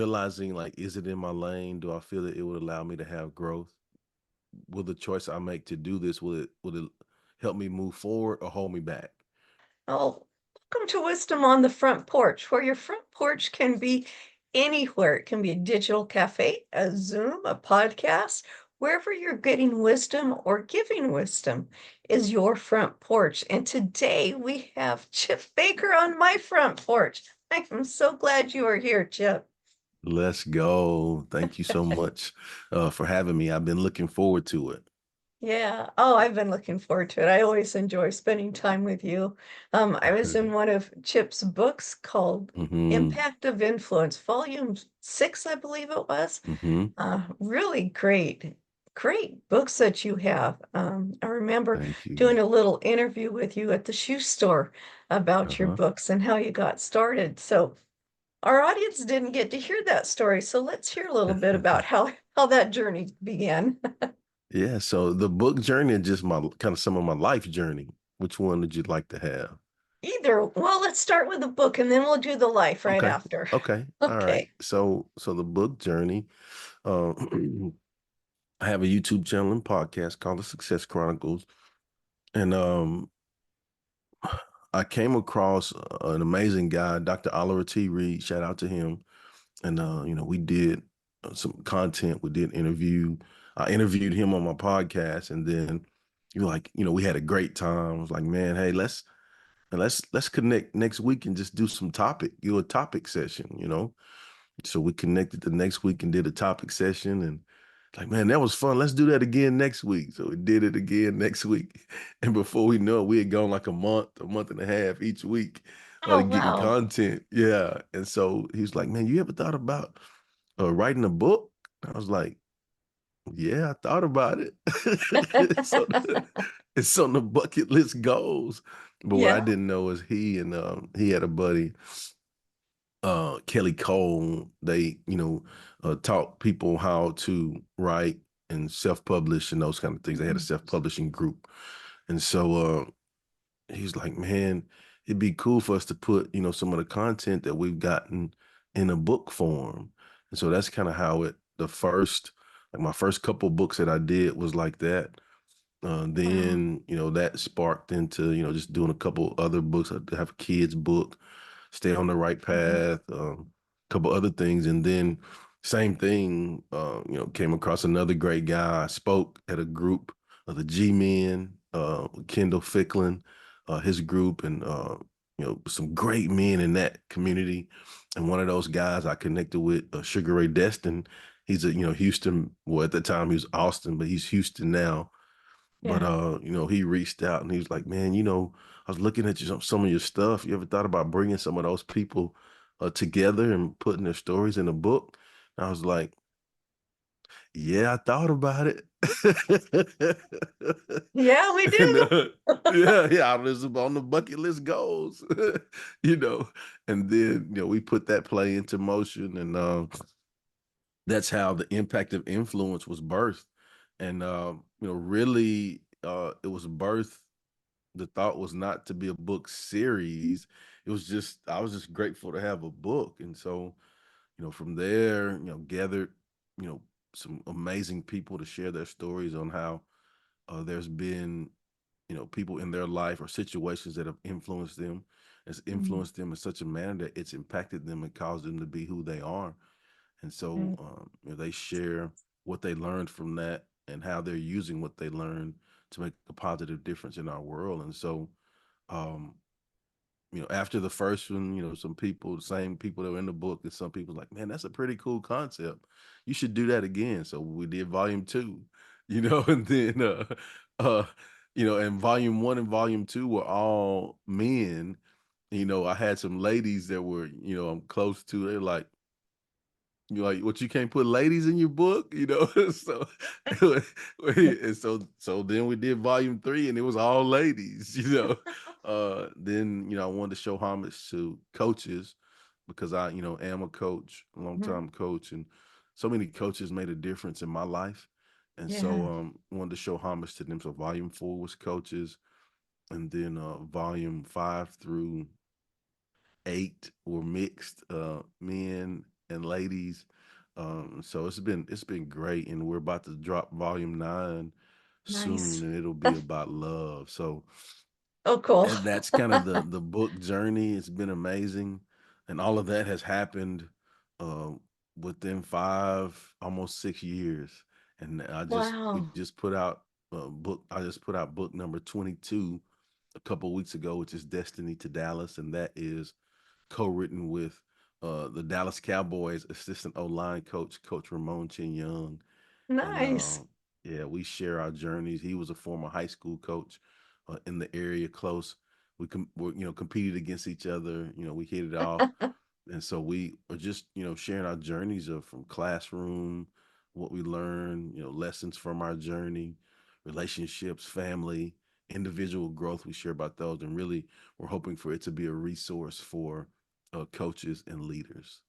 realizing like, is it in my lane? Do I feel that it would allow me to have growth? Will the choice I make to do this, will it help me move forward or hold me back? Oh, welcome to Wisdom on the Front Porch, where your front porch can be anywhere. It can be a digital cafe, a Zoom, a podcast. Wherever you're getting wisdom or giving wisdom is your front porch. And today we have Chip Baker on my front porch. I am so glad you are here, Chip. Let's go. Thank you so much for having me. I've been looking forward to it. Yeah. Oh, I've been looking forward to it. I always enjoy spending time with you. I was in one of Chip's books called hmm Impact of Influence, Volume 6, I believe it was. hmm Really great, great books that you have. I remember Thank you. doing a little interview with you at the shoe store about your Uh-huh. books and how you got started. So our audience didn't get to hear that story. So let's hear a little bit about how that journey began. Yeah, so the book journey and just my kind of some of my life journey. Which one would you like to have? Either. Well, let's start with the book and then we'll do the life right Okay. after. Okay. All right. Okay. So the book journey, uh, I have a YouTube channel and podcast called The Success Chronicles. And I came across an amazing guy, Dr. Oliver T. Reed. Shout out to him. And we did some content. We did interview. I interviewed him on my podcast, and then we had a great time. I was like, man, hey, let's connect next week and just do a topic session. So we connected the next week and did a topic session, and like, man, that was fun. Let's do that again next week. So we did it again next week. And before we know it, we had gone like a month and a half each week, Oh, getting wow. content. Yeah. And so he's like, man, you ever thought about writing a book? I was like, yeah, I thought about it. So it's on the bucket list goals. But what I Yeah. didn't know is he had a buddy, Kelly Cole. They taught people how to write and self-publish and those kind of things. They had a Mhm. self-publishing group. And so he's like, man, it'd be cool for us to put some of the content that we've gotten in a book form. And so that's kind of how my first couple books that I did was like that. Wow. Then that sparked into just doing a couple other books. I have a kids book, Stay on the Right Mhm. Path, couple other things, and then same thing. Came across another great guy. I spoke at a group of the G Men, Kendall Ficklin, his group, and some great men in that community. And one of those guys I connected with, Sugar Ray Destin. He's a Houston. Well, at the time he was Austin, but he's Houston now. But Yeah. he reached out and he was like, "Man, I was looking at some of your stuff. You ever thought about bringing some of those people together and putting their stories in a book?" And I was like, "Yeah, I thought about it." Yeah, we And do. yeah, I was on the bucket list goals, you know. And then we put that play into motion, and that's how the impact of influence was birthed. And really, it was birthed. The thought was not to be a book series. It was just I was just grateful to have a book. And so from there, gathered you know some amazing people to share their stories on how there's been people in their life or situations that have influenced them. It's Mhm. influenced them in such a manner that it's impacted them and caused them to be who they are. And so Right. they share what they learned from that and how they're using what they learned to make a positive difference in our world. And so, um, after the first one, some people, the same people that were in the book, and some people like, man, that's a pretty cool concept. You should do that again. So we did volume two, and then, uh, and volume one and volume two were all men. I had some ladies that were, I'm close to. They're like, you like what, you can't put ladies in your book, so and so then we did volume three and it was all ladies. Then I wanted to show homage to coaches because I am a coach, a long Mhm. time coach, and so many coaches made a difference in my life. And so Yeah. wanted to show homage to them. So volume four was coaches, and then volume five through eight were mixed men and ladies. So it's been great, and we're about to drop volume 9 soon, Nice. and it'll be about love. So, Oh, cool. and that's kind of the book journey. It's been amazing, and all of that has happened uh, within 5, almost 6 years. And we Wow. just put out book. I just put out book number 22 a couple of weeks ago, which is Destiny to Dallas, and that is co-written with the Dallas Cowboys assistant O-line coach, Coach Ramon Chin Young. And Nice. yeah, we share our journeys. He was a former high school coach in the area close. We competed against each other. We hit it off, and so we are just sharing our journeys of from classroom, what we learned, lessons from our journey, relationships, family, individual growth. We share about those, and really, we're hoping for it to be a resource for coaches and leaders.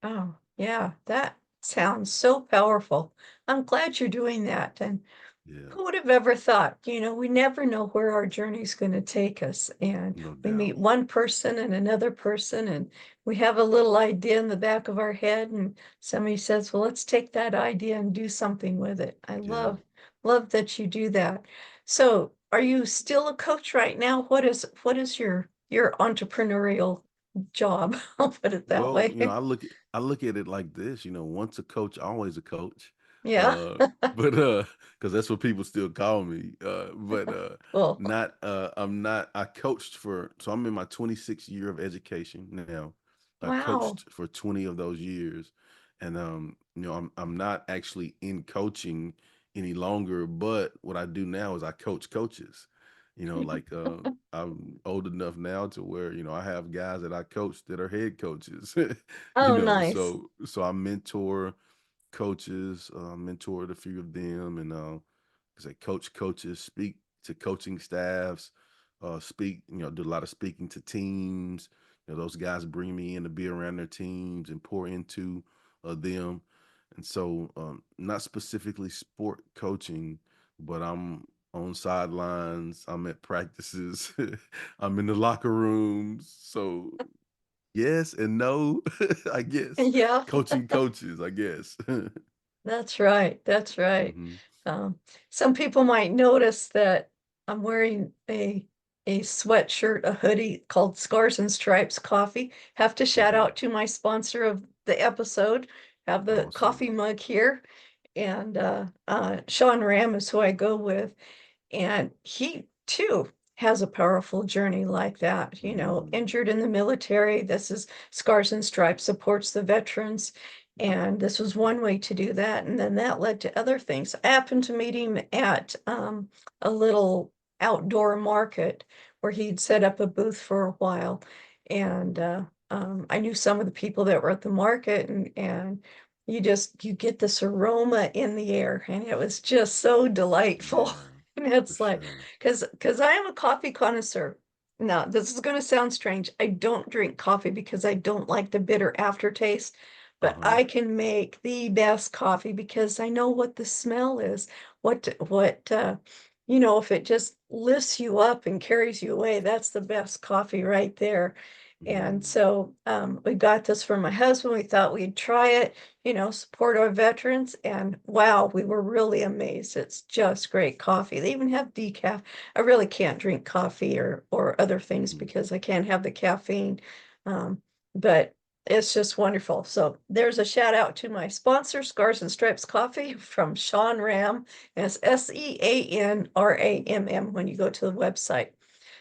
Oh, yeah, that sounds so powerful. I'm glad you're doing that. And Yeah, who would have ever thought? We never know where our journey's going to take us. And no we doubt. meet one person and another person, and we have a little idea in the back of our head, and somebody says, "Well, let's take that idea and do something with it." I Yeah. love that you do that. So, are you still a coach right now? What is your entrepreneurial job? I'll put it that Well, way. I look at it like this, once a coach, always a coach. Yeah. Uh but because that's what people still call me. But Well, not I'm not I coached for so I'm in my 26th year of education now. I wow. coached for 20 of those years. And I'm not actually in coaching any longer, but what I do now is I coach coaches. Like I'm old enough now to where I have guys that I coach that are head coaches. Oh, nice. So I mentor coaches, mentored a few of them, and as I coach coaches, speak to coaching staffs, speak, do a lot of speaking to teams. Those guys bring me in to be around their teams and pour into them. And so, not specifically sport coaching, but I'm on sidelines, I'm at practices, I'm in the locker rooms. So, yes and no, I guess. Yeah. Coaching coaches, I guess. That's right. That's right. Hmm. Um, some people might notice that I'm wearing a sweatshirt, a hoodie called Scars and Stripes Coffee. Have to shout Hmm. out to my sponsor of the episode. Have the Awesome. coffee mug here, and Sean Ram is who I go with. And he too has a powerful journey like that, Mm. injured in the military. This is Scars and Stripes supports the veterans. And this was one way to do that. And then that led to other things. I happened to meet him at a little outdoor market where he'd set up a booth for a while. And I knew some of the people that were at the market, and you get this aroma in the air, and it was just so delightful. Yeah, And for it's like, sure. because I am a coffee connoisseur. Now, this is going to sound strange. I don't drink coffee because I don't like the bitter aftertaste, but Uh-huh. I can make the best coffee because I know what the smell is. If it just lifts you up and carries you away, that's the best coffee right there. And Mm. so we got this for my husband. We thought we'd try it, support our veterans. And wow, we were really amazed. It's just great coffee. They even have decaf. I really can't drink coffee or other things Mhm. because I can't have the caffeine. But it's just wonderful. So there's a shout out to my sponsor, Scars and Stripes Coffee from Sean Ram. And it's SEANRAMM when you go to the website.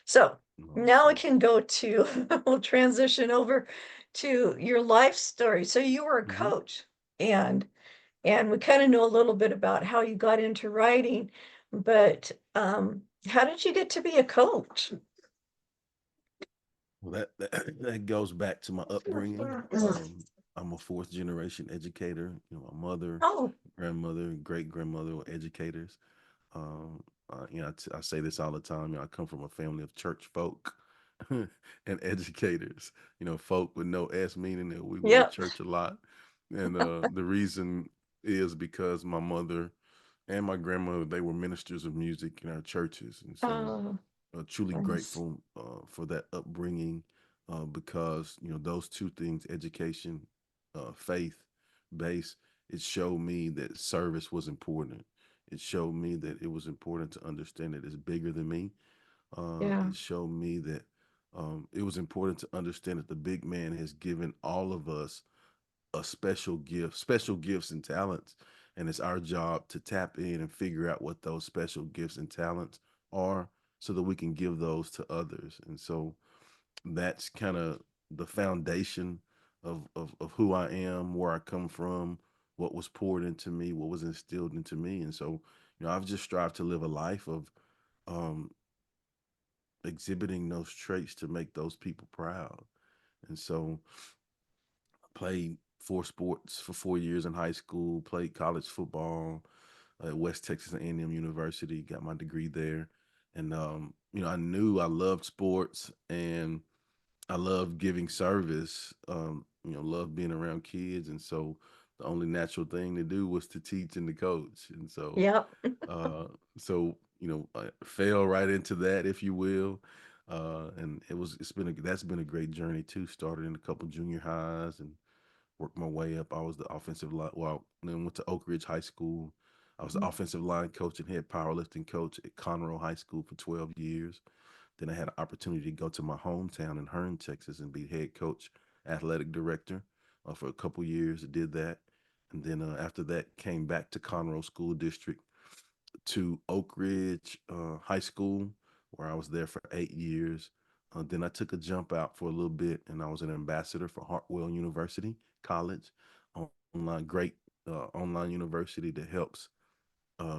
So now we Awesome. can go to, we'll transition over to your life story. So you were a Hmm. coach, and we kind of know a little bit about how you got into writing, but how did you get to be a coach? Well, that goes back to my upbringing. I'm a fourth generation educator. My mother, Oh, grandmother, great grandmother were educators. I say this all the time. I come from a family of church folk and educators. Folk with no S, meaning that we were in yep. church a lot. And the reason is because my mother and my grandmother, they were ministers of music in our churches. And so Oh, truly nice. grateful for that upbringing because, those two things, education faith base, it showed me that service was important. It showed me that it was important to understand that it's bigger than me. Yeah. It showed me that it was important to understand that the big man has given all of us a special gift, special gifts and talents. And it's our job to tap in and figure out what those special gifts and talents are so that we can give those to others. And so that's kind of the foundation of who I am, where I come from, what was poured into me, what was instilled into me. And so, I've just strived to live a life of um, exhibiting those traits to make those people proud. And so, played four sports for 4 years in high school, played college football at West Texas A&M University, got my degree there. And, I knew I loved sports and I love giving service, love being around kids. And so the only natural thing to do was to teach and to coach. And so, Yep. uh, I fell right into that, if you will. And that's been a great journey too. Started in a couple junior highs and worked my way up. I was the offensive line. Well, then went to Oak Ridge High School. I was the offensive line coach and head powerlifting coach at Conroe High School for 12 years. Then I had an opportunity to go to my hometown in Hearne, Texas, and be head coach, athletic director for a couple years. I did that, and then after that, came back to Conroe School District to Oak Ridge High School, where I was there for 8 years. Then I took a jump out for a little bit, and I was an ambassador for Hartwell University College, online university that helps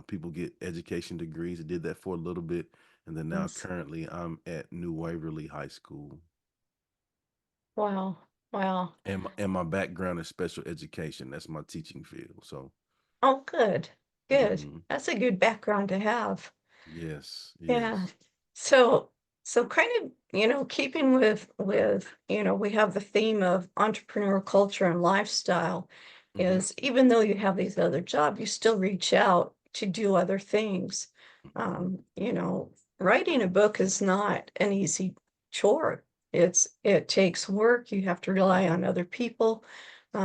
people get education degrees. I did that for a little bit, and then now Yes. currently I'm at New Waverly High School, Wow. Wow. and my background is special education. That's my teaching field. So, Oh, good. Good. hmm That's a good background to have. yes, Yeah. yes, So so kind of, keeping with, we have the theme of entrepreneurial culture and lifestyle hmm is even though you have these other jobs, you still reach out to do other things. hmm Writing a book is not an easy chore. It takes work. You have to rely on other people,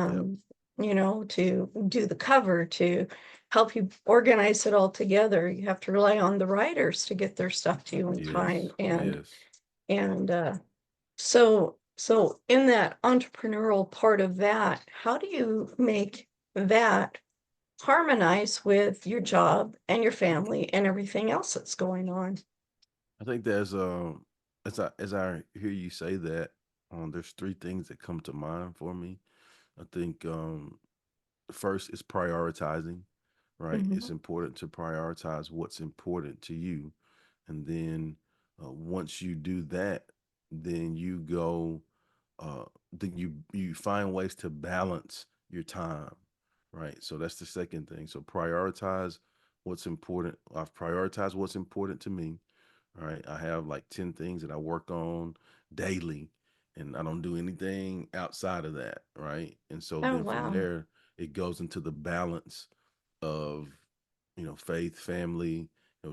yep, um, to do the cover, to help you organize it all together. You have to rely on the writers to get their stuff to you in time. yes, And yes. and so in that entrepreneurial part of that, how do you make that harmonize with your job and your family and everything else that's going on? I think as I hear you say that, there's three things that come to mind for me. I think first is prioritizing, right? It's Mhm. important to prioritize what's important to you. And then once you do that, then you go, then you find ways to balance your time, right? So that's the second thing. So prioritize what's important. I've prioritized what's important to me. All right. I have like 10 things that I work on daily, and I don't do anything outside of that. Right. And so Oh, then from wow. there, it goes into the balance of, faith, family,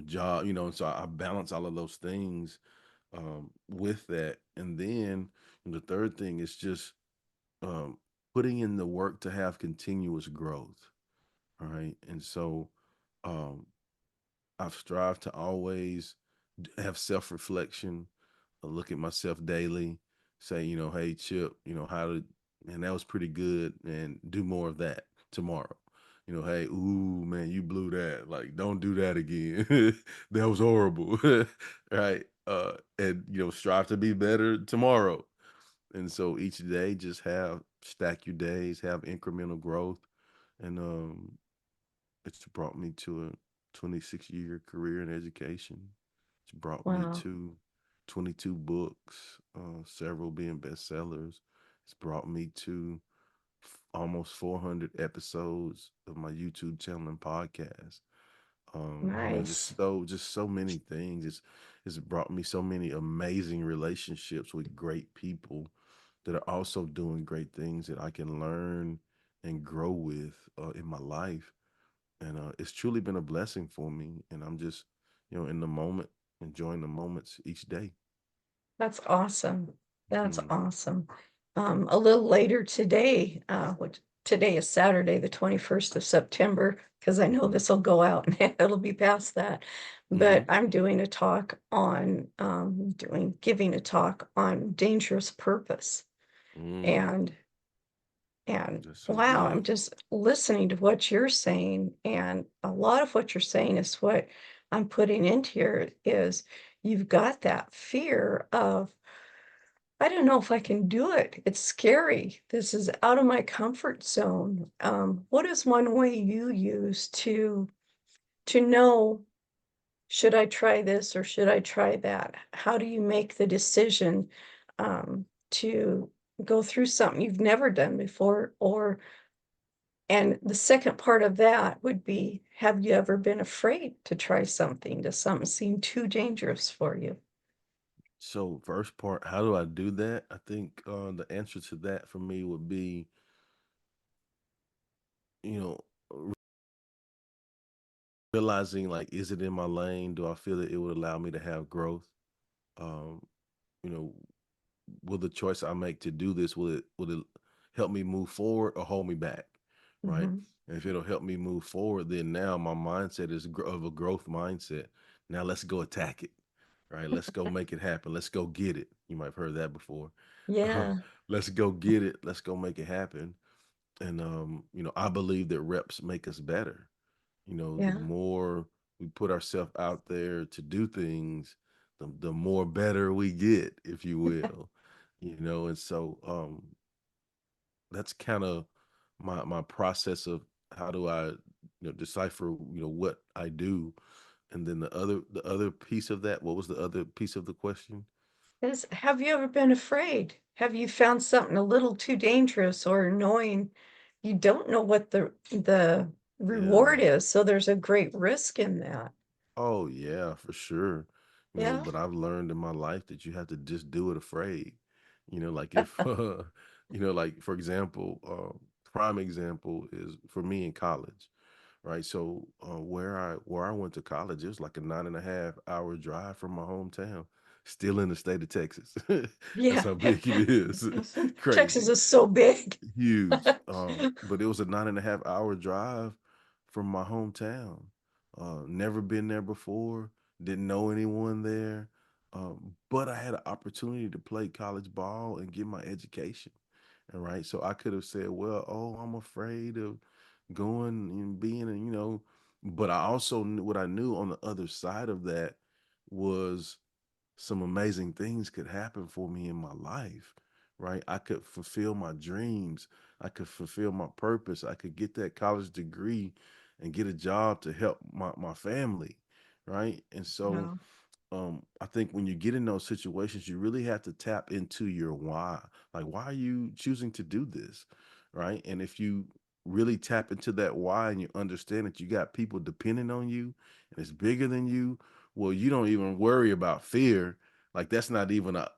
job, and so I balance all of those things with that. And then the third thing is just um, putting in the work to have continuous growth. All right. And so um, I've strived to always have self reflection, look at myself daily, say, hey, Chip, how did, and that was pretty good, and do more of that tomorrow. Hey, ooh, man, you blew that. Like, don't do that again. That was horrible. Right. And, strive to be better tomorrow. And so each day, just stack your days, have incremental growth. And it's brought me to a 26-year career in education. It's brought me Wow. to 22 books, several being bestsellers. It's brought me to almost 400 episodes of my YouTube channel and podcast. Nice. Just so many things. It's brought me so many amazing relationships with great people that are also doing great things that I can learn and grow with in my life. And it's truly been a blessing for me. And I'm just, in the moment, enjoying the moments each day. That's awesome. That's Hmm awesome. a little later today, which today is Saturday, the 21st of September, because I know this will go out and it'll be past that. But Hmm. I'm doing a talk on giving a talk on dangerous purpose. Mm, And and that's so wow, I'm good. just listening to what you're saying, and a lot of what you're saying is what I'm putting into here is you've got that fear of I don't know if I can do it. It's scary. This is out of my comfort zone. What is one way you use to know, should I try this or should I try that? How do you make the decision to go through something you've never done before? Or, and the second part of that would be, have you ever been afraid to try something? Does something seem too dangerous for you? So first part, how do I do that? I think the answer to that for me would be, you know, realizing like, is it in my lane? Do I feel that it would allow me to have growth? Um, you know, will the choice I make to do this, will it help me move forward or hold me back? Right. Mhm. And if it'll help me move forward, then now my mindset is of a growth mindset. Now let's go attack it. Right. Let's go make it happen. Let's go get it. You might have heard that before. Yeah, Let's go get it. Let's go make it happen. And I believe that reps make us better. The yeah. more we put ourselves out there to do things, the more better we get, if you will. And so that's kind of my process of how do I decipher what I do. And then the other piece of that, what was the other piece of the question? Have you ever been afraid? Have you found something a little too dangerous or knowing you don't know what the Yeah. reward is, so there's a great risk in that. Oh yeah, for sure. Yeah. But I've learned in my life that you have to just do it afraid. Like if like for example, prime example is for me in college, right? So where I went to college, it was like a 9.5 hour drive from my hometown, still in the state of Texas. That's Yeah. how big it is. Texas Crazy. is so big. Huge. But it was a 9.5 hour drive from my hometown. Never been there before, didn't know anyone there. But I had an opportunity to play college ball and get my education. All right. So I could have said, well, oh, I'm afraid of going and being, but I also knew what I knew on the other side of that was some amazing things could happen for me in my life, right? I could fulfill my dreams. I could fulfill my purpose. I could get that college degree and get a job to help my family, right? And so Wow. I think when you get in those situations, you really have to tap into your why. Like, why are you choosing to do this? Right. And if you really tap into that why and you understand that you got people depending on you and it's bigger than you, well, you don't even worry about fear. Like, that's not even a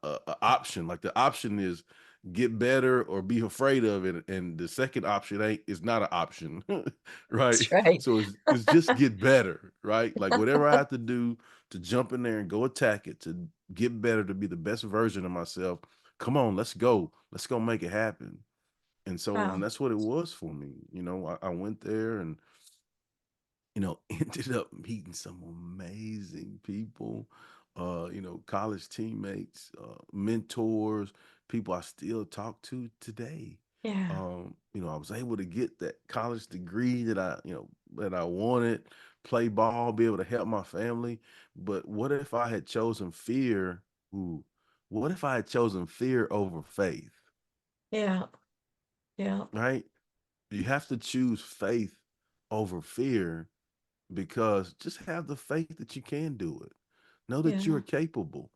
option. Like, the option is get better or be afraid of it. And the second option ain't is not an option. Right. That's right. So it's just get better. Right. Like, whatever I have to do to jump in there and go attack it, to get better, to be the best version of myself. Come on, let's go. Let's go make it happen. And Wow. that's what it was for me. I went there and ended up meeting some amazing people, college teammates, mentors, people I still talk to today. Yeah. I was able to get that college degree that I wanted, play ball, be able to help my family. But what if I had chosen fear? Ooh, what if I had chosen fear over faith? Yeah. Yeah. Right? You have to choose faith over fear, because just have the faith that you can do it. Know that you are Yeah. capable.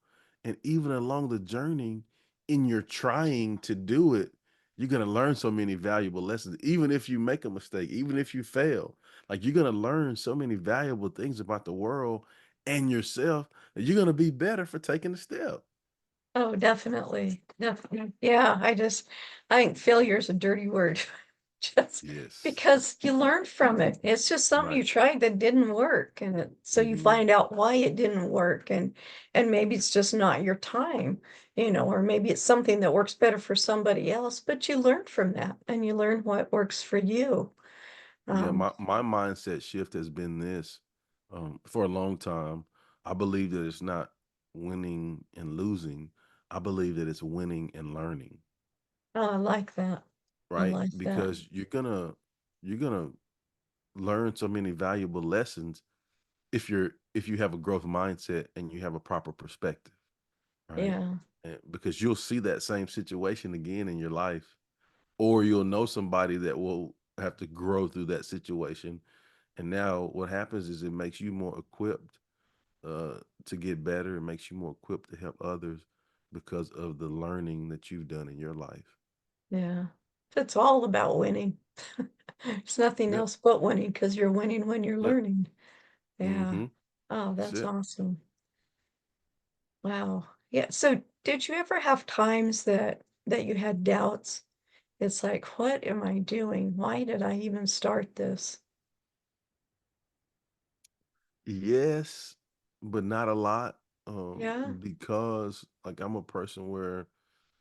And even along the journey, in your trying to do it, you're going to learn so many valuable lessons. Even if you make a mistake, even if you fail, like, you're going to learn so many valuable things about the world and yourself that you're going to be better for taking the step. Oh, definitely. Definitely. Yeah. I think failure is a dirty word. just Yes. because you learned from it. It's just something Right. you tried that didn't work, and so you Hmm. find out why it didn't work, and maybe it's just not your time, or maybe it's something that works better for somebody else, but you learn from that and you learn what works for you. Yeah, Um, my mindset shift has been this for a long time. I believe that it's not winning and losing. I believe that it's winning and learning, oh, I like that. I right? like that. Because you're gonna learn so many valuable lessons if you have a growth mindset and you have a proper perspective, right? Yeah, Because you'll see that same situation again in your life, or you'll know somebody that will have to grow through that situation. And now what happens is it makes you more equipped to get better. It makes you more equipped to help others because of the learning that you've done in your life. yeah. It's all about winning. It's nothing Yep. else but winning because you're winning when you're Yep. learning. Yeah. Mm-hmm. Oh, That's that's it. awesome. Wow. Yeah. So did you ever have times that you had doubts? It's like, what am I doing? Why did I even start this? Yes, but not a lot. Yeah. Because like I'm a person where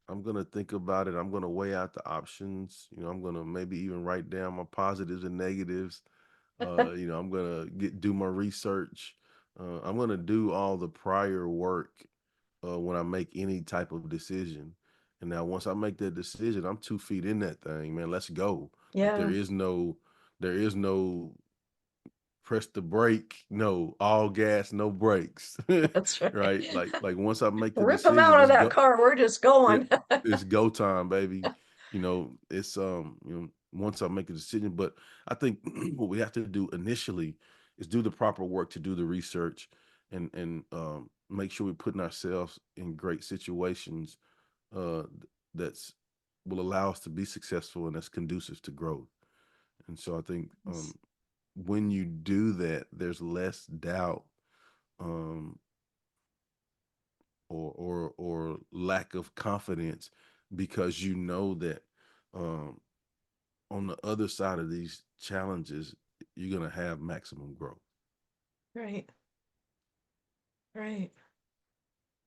I'm gonna think about it. I'm gonna weigh out the options. I'm gonna maybe even write down my positives and negatives. I'm gonna do my research. I'm gonna do all the prior work when I make any type of decision. And now once I make that decision, I'm 2 feet in that thing, man. Let's go. Like Yeah, there is no press the brake, no, all gas, no brakes. that's right. Right? Like once I make the Rip them decision, out of it's that go car. We're just it going. it's go time, baby. It's once I make a decision, but I think what we have to do initially is do the proper work to do the research and make sure we're putting ourselves in great situations uh that's will allow us to be successful and that's conducive to growth. And so I think when you do that, there's less doubt um or lack of confidence because you know that um on the other side of these challenges you're going to have maximum growth. Right, right.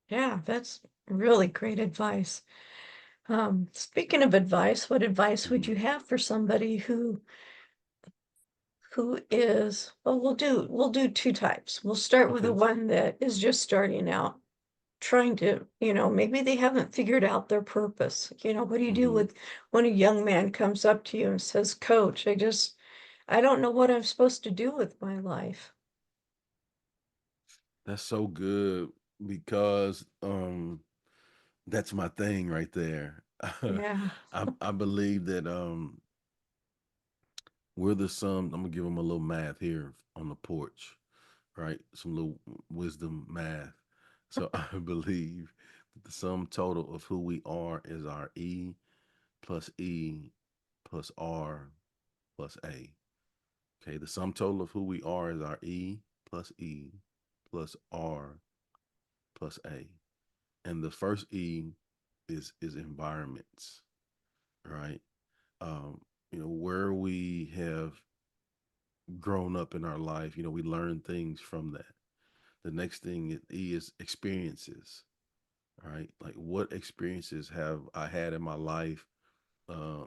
Yeah, that's really great advice. Speaking of advice, what advice would Mhm. you have for somebody who is, well, we'll do two types. We'll start with the Okay. one that is just starting out, trying to, maybe they haven't figured out their purpose. What do you do Hmm. with when a young man comes up to you and says, Coach, I don't know what I'm supposed to do with my life. That's so good because that's my thing right there. Yeah, I believe that we're the sum. I'm gonna give them a little math here on the porch, right? Some little wisdom math. So I believe that the sum total of who we are is our E plus R plus A. Okay, the sum total of who we are is our E plus R plus A. And the first E is environments, right? Um, where we have grown up in our life, we learn things from that. The next thing E is experiences, right? Like what experiences have I had in my life uh,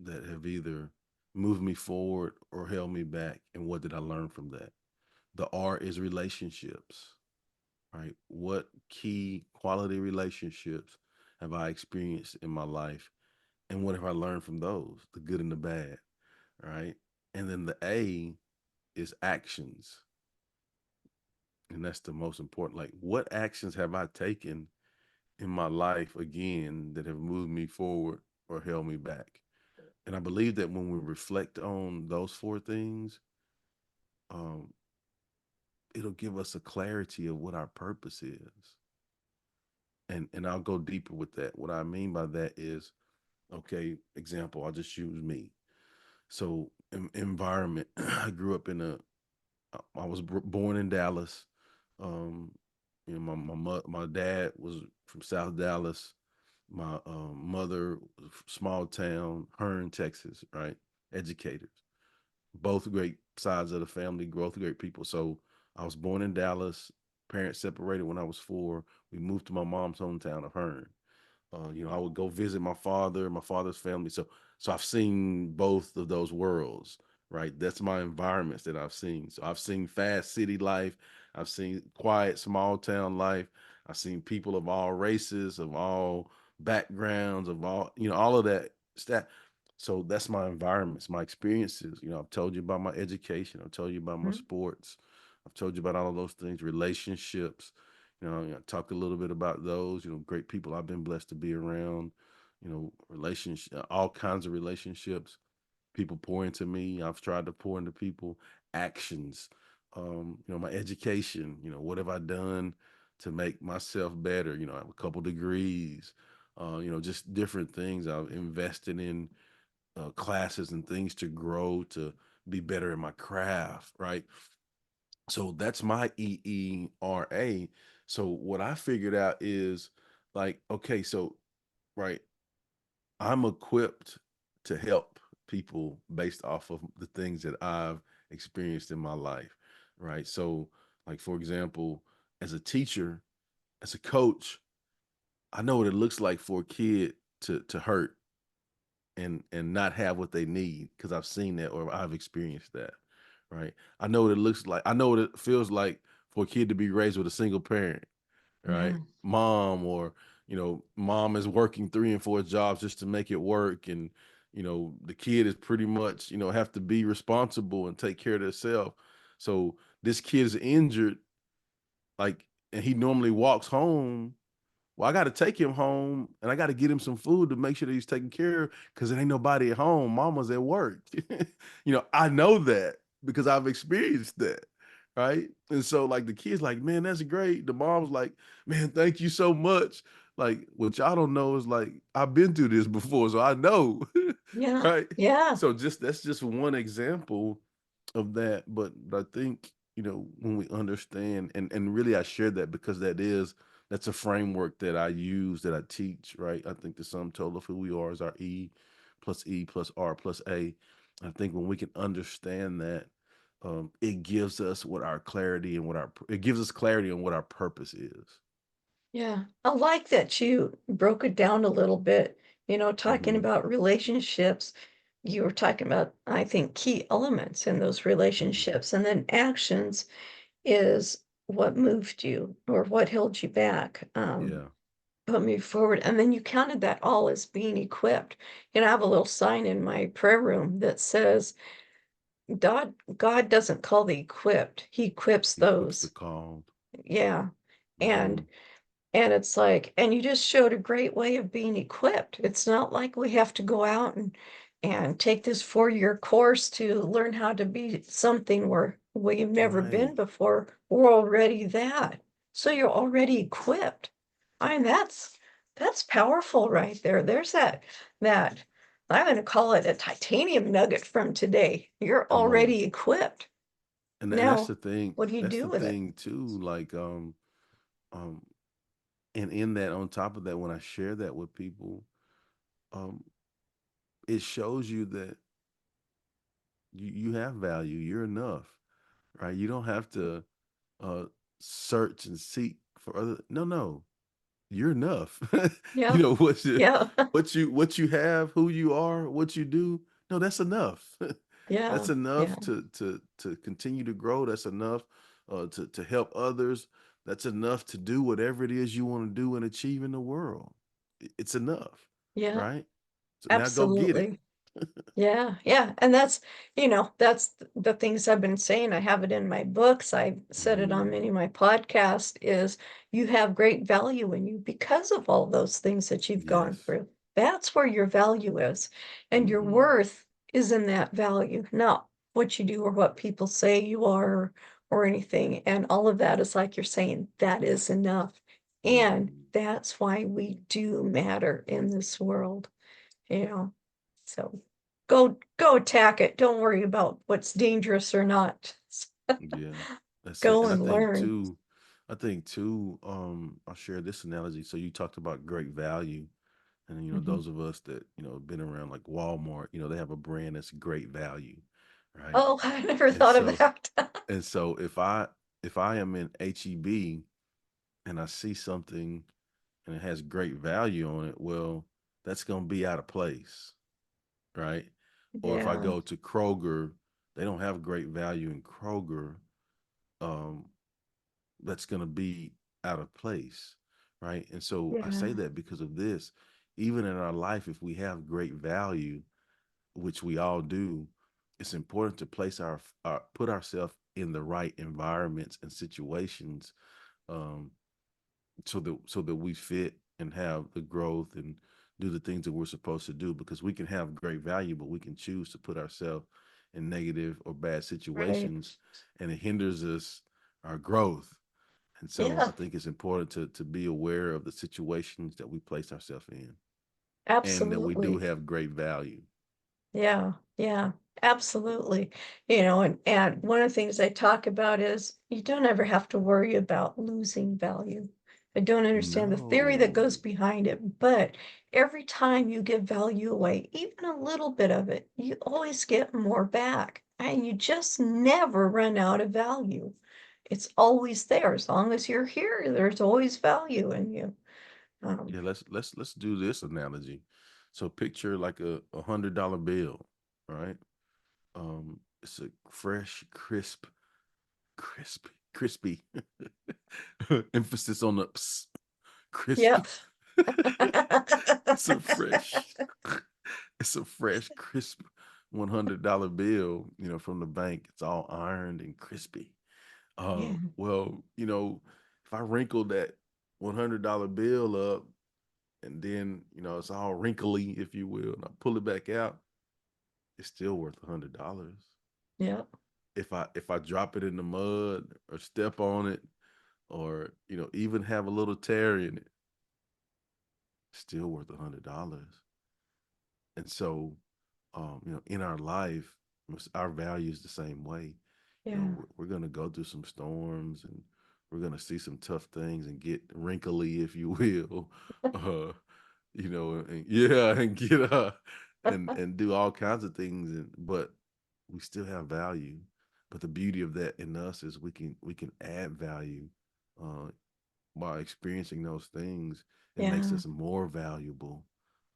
that have either moved me forward or held me back, and what did I learn from that? The R is relationships, right? What key quality relationships have I experienced in my life, and what have I learned from those, the good and the bad, right? And then the A is actions, and that's the most important. Like, what actions have I taken in my life again that have moved me forward or held me back? And I believe that when we reflect on those four things, um, it'll give us a clarity of what our purpose is. And I'll go deeper with that. What I mean by that is, okay, example, I'll just use me. So, environment. I grew up in I was born in Dallas. Um, my dad was from South Dallas. My mother, small town, Hearn, Texas, right? Educators, both great sides of the family, both great people. So I was born in Dallas. Parents separated when I was 4. We moved to my mom's hometown of Hearn. I would go visit my father's family. So I've seen both of those worlds, right? That's my environments that I've seen. So I've seen fast city life. I've seen quiet small town life. I've seen people of all races, of all backgrounds, of all of that stuff. So that's my environments, my experiences. I've told you about my education. I've told you about my Mhm. sports. I've told you about all of those things, relationships. I talked a little bit about those, great people I've been blessed to be around, relationship, all kinds of relationships. People pour into me. I've tried to pour into people. Actions, my education, what have I done to make myself better? I have a couple degrees, just different things. I've invested in classes and things to grow, to be better in my craft, right? So that's my EERA. So what I figured out is like, okay, so right, I'm equipped to help people based off of the things that I've experienced in my life, right? So, like for example, as a teacher, as a coach, I know what it looks like for a kid to hurt and not have what they need because I've seen that or I've experienced that, right? I know what it looks like. I know what it feels like for a kid to be raised with a single parent, right? Yeah. Mom or mom is working 3 and 4 jobs just to make it work, and the kid is pretty much have to be responsible and take care of themselves. So this kid is injured, like, and he normally walks home. Well, I got to take him home and I got to get him some food to make sure that he's taken care of because there ain't nobody at home. Mama's at work. I know that because I've experienced that. Right. And so, like, the kid's like, man, that's great. The mom's like, man, thank you so much. Like, what y'all don't know is like, I've been through this before, so I know. Yeah. Right. Yeah. So, that's just one example of that. But I think, when we understand, and really I share that because that's a framework that I use, that I teach, right? I think the sum total of who we are is our E plus R plus A. I think when we can understand that, it gives us it gives us clarity on what our purpose is. Yeah. I like that you broke it down a little bit, talking Mm-hmm. about relationships. You were talking about, I think, key elements in those Mm-hmm. relationships, and then actions is what moved you or what held you back, Yeah. put me forward. And then you counted that all as being equipped. I have a little sign in my prayer room that says, God doesn't call the equipped, He equips He equips the those. called. Yeah. Mm-hmm. And it's like, and you just showed a great way of being equipped. It's not like we have to go out and take this 4-year course to learn how to be something where we've never been Right. before. We're already that. So you're already equipped. I mean, that's powerful right there. There's that I'm gonna call it a titanium nugget from today. You're Come on. already equipped. And that's Now, the thing. what do you That's do the with it? thing too. Like, um, and in that, on top of that, when I share that with people, um, it shows you that you have value. You're enough, right? You don't have to uh search and seek for other. No, no, you're enough. Yeah. Yeah. What you have, who you are, what you do. No, that's enough. Yeah. That's Yeah. enough to continue to grow. That's enough to help others. That's enough to do whatever it is you want to do and achieve in the world. It's enough, Yeah. right? So now go get it. Absolutely. Yeah, yeah, and that's the things I've been saying. I have it in my books. I've said it on Hmm. many of my podcasts is you have great value in you because of all those things that you've gone Yes. through. That's where your value is. And your Hmm. worth is in that value, not what you do or what people say you are or anything. And all of that is like you're saying, that is enough. And Hmm. that's why we do matter in this world. You know, so go attack it. Don't worry about what's dangerous or not. Yeah, that's it. Go And and learn. I think too, I'll share this analogy. So you talked about great value. And Mhm. those of us that been around like Walmart, they have a brand that's great value, right? Oh, I never And thought of so that. and so if I am in HEB and I see something and it has great value on it, well, that's going to be out of place, right? Or if I Yeah, go to Kroger, they don't have great value in Kroger. Um, that's going to be out of place, right? And so I say yeah, that because of this. Even in our life, if we have great value, which we all do, it's important to place our put ourselves in the right environments and situations, um, so that we fit and have the growth and do the things that we're supposed to do, because we can have great value, but we can choose to put ourselves in negative or bad right. situations, and it hinders us our growth. And so Yeah, I think it's important to be aware of the situations that we place ourselves in, and that we do absolutely. have great value. Yeah, yeah, absolutely. And one of the things I talk about is you don't ever have to worry about losing value. I don't understand the theory that No. goes behind it, but every time you give value away, even a little bit of it, you always get more back. And you just never run out of value. It's always there. As long as you're here, there's always value in you. Um, Yeah, let's do this analogy. So picture like a $100 bill, right? It's a fresh, crispy. Emphasis on the crisp. yep. it's a fresh, it's a fresh, crisp $100 bill, from the bank. It's all ironed and crispy. Yeah, Well, if I wrinkle that $100 bill up, and then it's all wrinkly, if you will, and I pull it back out, it's still worth $100. yep, If I drop it in the mud or step on it, or even have a little tear in it, it's still worth $100. And so, in our life, our value is the same way. yeah. We're going to go through some storms, and we're going to see some tough things and get wrinkly, if you will. uh and yeah, and get and do all kinds of things, but we still have value. But the beauty of that in us is we can add value, uh by experiencing those things. It makes Yeah, us more valuable,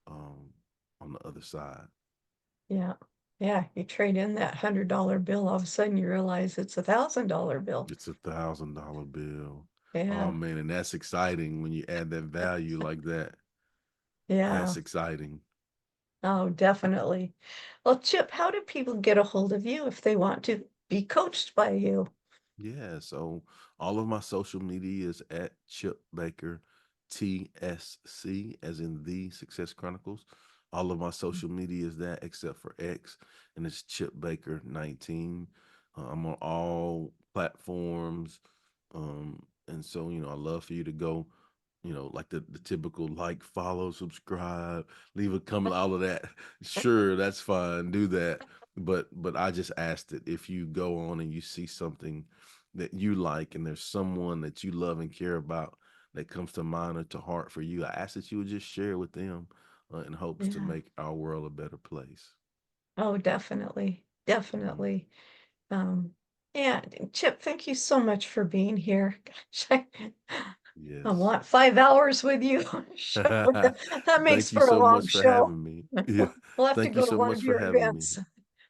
um on the other side. yeah, yeah. You trade in that $100 bill, all of a sudden you realize it's $1,000 bill. It's $1,000 bill. Oh Yeah, man, and that's exciting when you add that value like that. yeah. That's exciting. Oh, definitely. Well, Chip, how do people get a hold of you if they want to be coached by you? Yeah, so all of my social media is at Chip Baker TSC, as in the Success Chronicles. All of my social media is that except for X, and it's Chip Baker 19. I'm on all platforms. And so, I love for you to go, like the typical like, follow, subscribe, leave a comment, all of that. Sure, that's fine. Do that. But I just ask that if you go on and you see something that you like, and there's someone that you love and care about that comes to mind or to heart for you, I ask that you would just share with them, in hopes to Yeah. make our world a better place. Oh, definitely. Mhm. Definitely. Um, yeah, Chip, thank you so much for being here. Gosh, I Yes. want 5 hours with you. Sure, that makes Thank you for a so long much for show. having me. Yeah. We'll have to Thank you go to so one much of for your having me. events.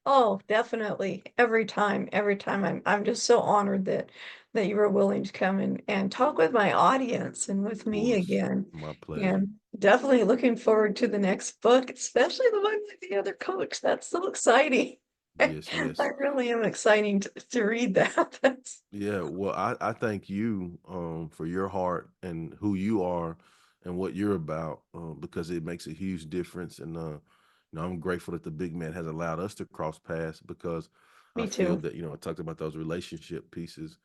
Oh, definitely. Every time I'm just so honored that you were willing to come and talk with my audience and with Of me course. again. My pleasure. And definitely looking forward to the next book, especially the one with the other coach. That's so exciting. Yes, I yes. really am exciting to read that. That's Yeah, well, I thank you, for your heart and who you are and what you're about, because it makes a huge difference. And I'm grateful that the big man has allowed us to cross paths, because I me feel too. that, I talked about those relationship pieces.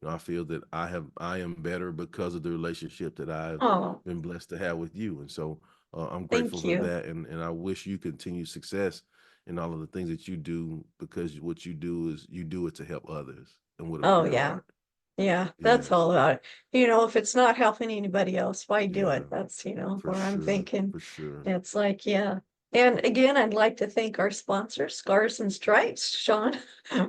I feel that I am better because of the relationship that I've Oh, been blessed to have with you. And so, I'm grateful thank for you. that, and I wish you continued success in all of the things that you do, because what you do is you do it to help others and with a Oh pure yeah. heart. Yeah, Yeah, that's all about it. If it's not helping anybody else, why do yeah, it? That's, for where I'm sure, thinking. for sure. It's like, yeah. And again, I'd like to thank our sponsor, Scars and Stripes, Sean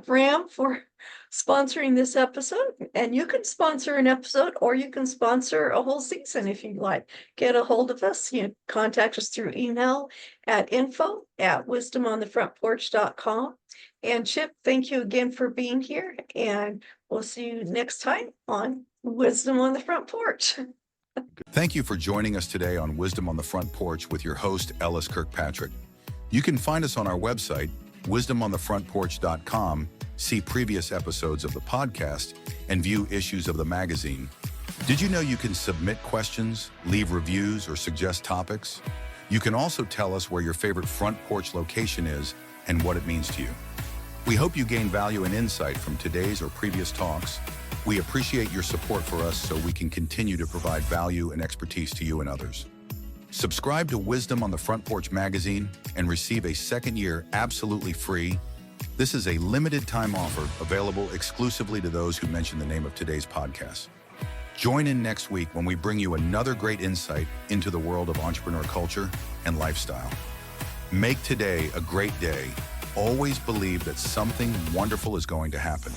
Ram, for sponsoring this episode. And you can sponsor an episode or you can sponsor a whole season if you'd like. Get a hold of us. You contact us through email at info@wisdomonthefrontporch.com. And Chip, thank you again for being here. And we'll see you next time on Wisdom on the Front Porch. Thank you for joining us today on Wisdom on the Front Porch with your host, Ellis Kirkpatrick. You can find us on our website, wisdomonthefrontporch.com, see previous episodes of the podcast, and view issues of the magazine. Did you know you can submit questions, leave reviews, or suggest topics? You can also tell us where your favorite front porch location is and what it means to you. We hope you gain value and insight from today's or previous talks. We appreciate your support for us so we can continue to provide value and expertise to you and others. Subscribe to Wisdom on the Front Porch magazine and receive a second year absolutely free. This is a limited time offer available exclusively to those who mention the name of today's podcast. Join in next week when we bring you another great insight into the world of entrepreneur culture and lifestyle. Make today a great day. Always believe that something wonderful is going to happen.